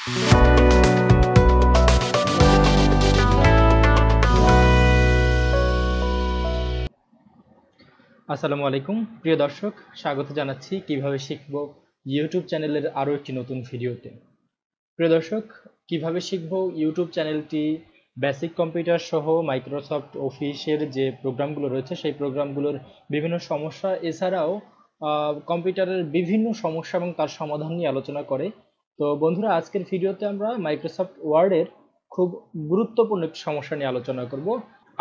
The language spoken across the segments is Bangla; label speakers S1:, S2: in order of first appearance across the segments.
S1: আসসালামু আলাইকুম প্রিয় দর্শক, স্বাগত জানাচ্ছি কিভাবে শিখবো ইউটিউব চ্যানেলের আরো একটি নতুন ভিডিওতে। প্রিয় দর্শক, কিভাবে শিখবো ইউটিউব চ্যানেলটি বেসিক কম্পিউটার সহ মাইক্রোসফট অফিসের যে প্রোগ্রামগুলো রয়েছে সেই প্রোগ্রামগুলোর বিভিন্ন সমস্যা এছাড়াও কম্পিউটারের বিভিন্ন সমস্যা এবং তার সমাধান নিয়ে আলোচনা করে। তো বন্ধুরা, আজকের ভিডিওতে আমরা মাইক্রোসফট ওয়ার্ডের খুব গুরুত্বপূর্ণ একটি সমস্যা নিয়ে আলোচনা করব।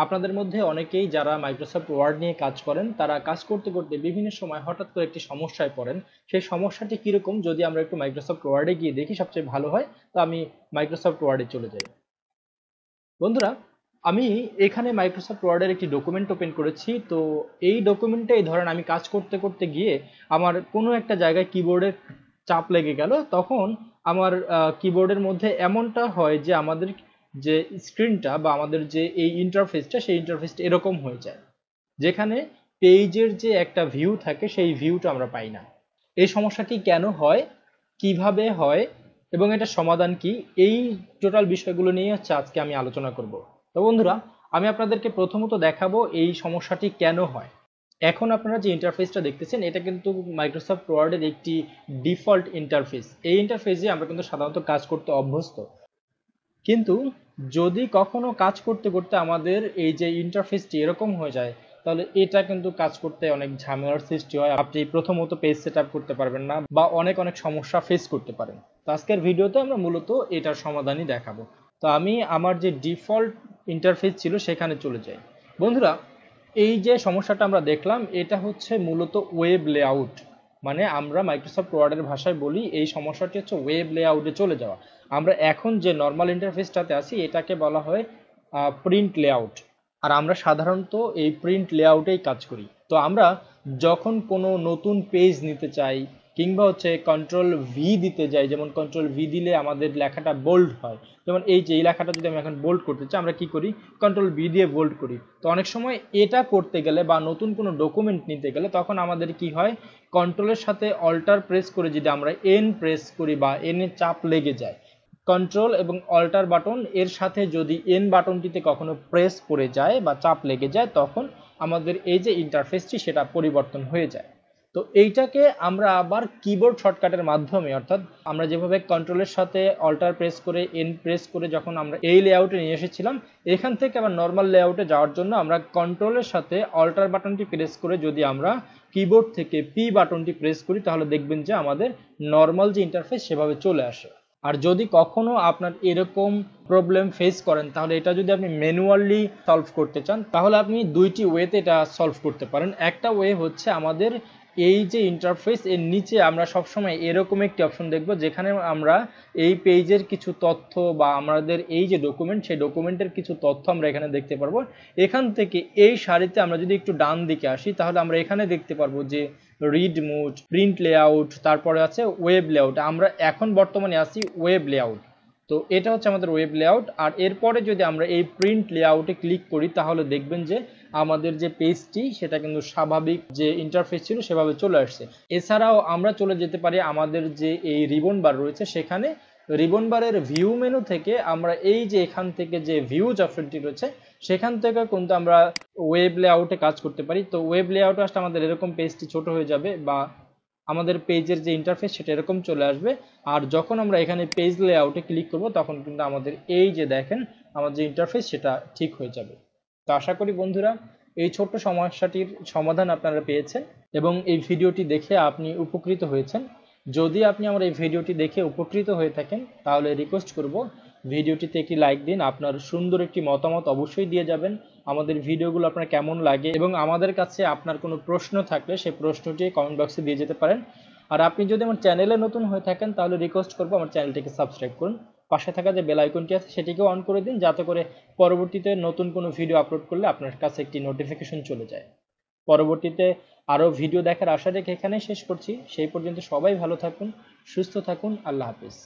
S1: আপনাদের মধ্যে অনেকেই যারা মাইক্রোসফট ওয়ার্ড নিয়ে কাজ করেন, তারা কাজ করতে করতে বিভিন্ন সময় হঠাৎ করে একটি সমস্যায় পড়েন। সেই সমস্যাটি কিরকম যদি আমরা একটু মাইক্রোসফট ওয়ার্ডে গিয়ে দেখি সবচেয়ে ভালো হয়। তো আমি মাইক্রোসফট ওয়ার্ডে চলে যাই। বন্ধুরা, আমি এখানে মাইক্রোসফট ওয়ার্ডের একটি ডকুমেন্ট ওপেন করেছি। তো এই ডকুমেন্টে ধরেন আমি কাজ করতে করতে গিয়ে আমার কোনো একটা জায়গায় কিবোর্ডের চাপ লেগে গেল, তখন আমার কিবোর্ডের মধ্যে এমনটা হয় যে আমাদের যে স্ক্রিনটা বা আমাদের যে এই ইন্টারফেসটা, সেই ইন্টারফেসটা এরকম হয়ে যায় যেখানে পেজের যে একটা ভিউ থাকে সেই ভিউটা আমরা পাই না। এই সমস্যাটি কেন হয়, কিভাবে হয় এবং এটা সমাধান কি, এই টোটাল বিষয়গুলো নিয়ে হচ্ছে আজকে আমি আলোচনা করব। তো বন্ধুরা, আমি আপনাদেরকে প্রথমত দেখাবো এই সমস্যাটি কেন হয়। এখন আপনারা যে ইন্টারফেসটা দেখতেছেন এটা কিন্তু মাইক্রোসফট ওয়ার্ডের একটি ডিফল্ট ইন্টারফেস। এই ইন্টারফেসে আমরা কিন্তু সাধারণত কাজ করতে অভ্যস্ত, কিন্তু যদি কখনো কাজ করতে করতে আমাদের এই যে ইন্টারফেসটি এরকম হয়ে যায়, তাহলে এটা কিন্তু কাজ করতে অনেক ঝামেলার সৃষ্টি হয়। আপনি প্রথমত পেজ সেটআপ করতে পারবেন না বা অনেক সমস্যা ফেস করতে পারেন। তো আজকের ভিডিওতে আমরা মূলত এটার সমাধানই দেখাবো। তো আমি আমার যে ডিফল্ট ইন্টারফেস ছিল সেখানে চলে যাই। বন্ধুরা, এই যে সমস্যাটা আমরা দেখলাম এটা হচ্ছে মূলত ওয়েব লেআউট। মানে আমরা মাইক্রোসফট ওয়ার্ডের ভাষায় বলি এই সমস্যাটি হচ্ছে ওয়েব লেআউটে চলে যাওয়া। আমরা এখন যে নর্মাল ইন্টারফেসটাতে আছি এটাকে বলা হয় প্রিন্ট লেআউট, আর আমরা সাধারণত এই প্রিন্ট লেআউটেই কাজ করি। তো আমরা যখন কোনো নতুন পেজ নিতে চাই কিংবা হচ্ছে কন্ট্রোল ভি দিতে যাই, যেমন কন্ট্রোল ভি দিলে আমাদের লেখাটা বোল্ড হয়। যেমন এই যে এই লেখাটা যদি আমি এখন বোল্ড করতে চাই, আমরা কি করি, কন্ট্রোল ভি দিয়ে বোল্ড করি। তো অনেক সময় এটা করতে গেলে বা নতুন কোনো ডকুমেন্ট নিতে গেলে তখন আমাদের কি হয়, কন্ট্রোলের সাথে অল্টার প্রেস করে যদি আমরা এন প্রেস করি বা এন এ চাপ লেগে যায়, কন্ট্রোল এবং অল্টার বাটন এর সাথে যদি এন বাটনটিতে কখনো প্রেস করে যায় বা চাপ লেগে যায়, তখন আমাদের এই যে ইন্টারফেসটি সেটা পরিবর্তন হয়ে যায়। তো এইটাকে আমরা আবার কিবোর্ড শর্টকাটের মাধ্যমে, অর্থাৎ আমরা যেভাবে কন্ট্রোলের সাথে অল্টার প্রেস করে এন প্রেস করে যখন আমরা এই লেআউটে নিয়ে এসেছিলাম, এখান থেকে আবার নর্মাল লেআউটে যাওয়ার জন্য আমরা কন্ট্রোলের সাথে অল্টার বাটনটি প্রেস করে যদি আমরা কিবোর্ড থেকে পি বাটনটি প্রেস করি, তাহলে দেখবেন যে আমাদের নর্মাল যে ইন্টারফেস সেভাবে চলে আসে। আর যদি কখনো আপনার এরকম প্রবলেম ফেস করেন, তাহলে এটা যদি আপনি ম্যানুয়ালি সলভ করতে চান, তাহলে আপনি দুইটি ওয়েতে এটা সলভ করতে পারেন। একটা ওয়ে হচ্ছে আমাদের এই যে ইন্টারফেস এর নিচে আমরা সবসময় এরকম একটি অপশন দেখব যেখানে আমরা এই পেজের কিছু তথ্য বা আমাদের এই যে ডকুমেন্ট, সেই ডকুমেন্টের কিছু তথ্য আমরা এখানে দেখতে পারবো। এখান থেকে এই সারিতে আমরা যদি একটু ডান দিকে আসি, তাহলে আমরা এখানে দেখতে পারবো যে রিড মোড, প্রিন্ট লেআউট, তারপরে আছে ওয়েব লেআউট। আমরা এখন বর্তমানে আছি ওয়েব লেআউট। তো এটা হচ্ছে আমাদের ওয়েব লেআউট। আর এরপরে যদি আমরা এই প্রিন্ট লেআউটে ক্লিক করি, তাহলে দেখবেন যে আমাদের যে পেজটি সেটা কিন্তু স্বাভাবিক যে ইন্টারফেস ছিল সেভাবে চলে আসছে। এছাড়াও আমরা চলে যেতে পারি আমাদের যে এই রিবন বার রয়েছে সেখানে। রিবন বারের ভিউ মেনু থেকে আমরা এই যে এখান থেকে যে ভিউজ অপশনটি রয়েছে সেখান থেকে কিন্তু আমরা ওয়েব লেআউটে কাজ করতে পারি। তো ওয়েব লেআউটে আসলে আমাদের এরকম পেজটি ছোট হয়ে যাবে বা আমাদের পেজের যে ইন্টারফেস সেটা এরকম চলে আসবে। আর যখন আমরা এখানে পেজ লেআউটে ক্লিক করব তখন কিন্তু আমাদের এই যে দেখেন আমাদের যে ইন্টারফেস সেটা ঠিক হয়ে যাবে। তো আশা করি বন্ধুরা এই ছোট্ট সমস্যাটির সমাধান আপনারা পেয়েছেন এবং এই ভিডিওটি দেখে আপনি উপকৃত হয়েছেন। যদি আপনি আমার এই ভিডিওটি দেখে উপকৃত হয়ে থাকেন, তাহলে রিকোয়েস্ট করব ভিডিওটিতে একটি লাইক দিন। আপনার সুন্দর একটি মতামত অবশ্যই দিয়ে যাবেন আমাদের ভিডিওগুলো আপনার কেমন লাগে, এবং আমাদের কাছে আপনার কোনো প্রশ্ন থাকলে সেই প্রশ্নটি কমেন্ট বক্সে দিয়ে যেতে পারেন। আর আপনি যদি আমার চ্যানেলে নতুন হয়ে থাকেন তাহলে রিকোয়েস্ট করব আমার চ্যানেলটিকে সাবস্ক্রাইব করুন। পাশে থাকা যে বেল আইকনটি আছে সেটিকেও অন করে দিন, যাতে করে পরবর্তীতে নতুন কোনো ভিডিও আপলোড করলে আপনার কাছে একটি নোটিফিকেশন চলে যায়। পরবর্তীতে আরও ভিডিও দেখার আশা রেখে এখানেই শেষ করছি। সেই পর্যন্ত সবাই ভালো থাকুন, সুস্থ থাকুন। আল্লাহ হাফিজ।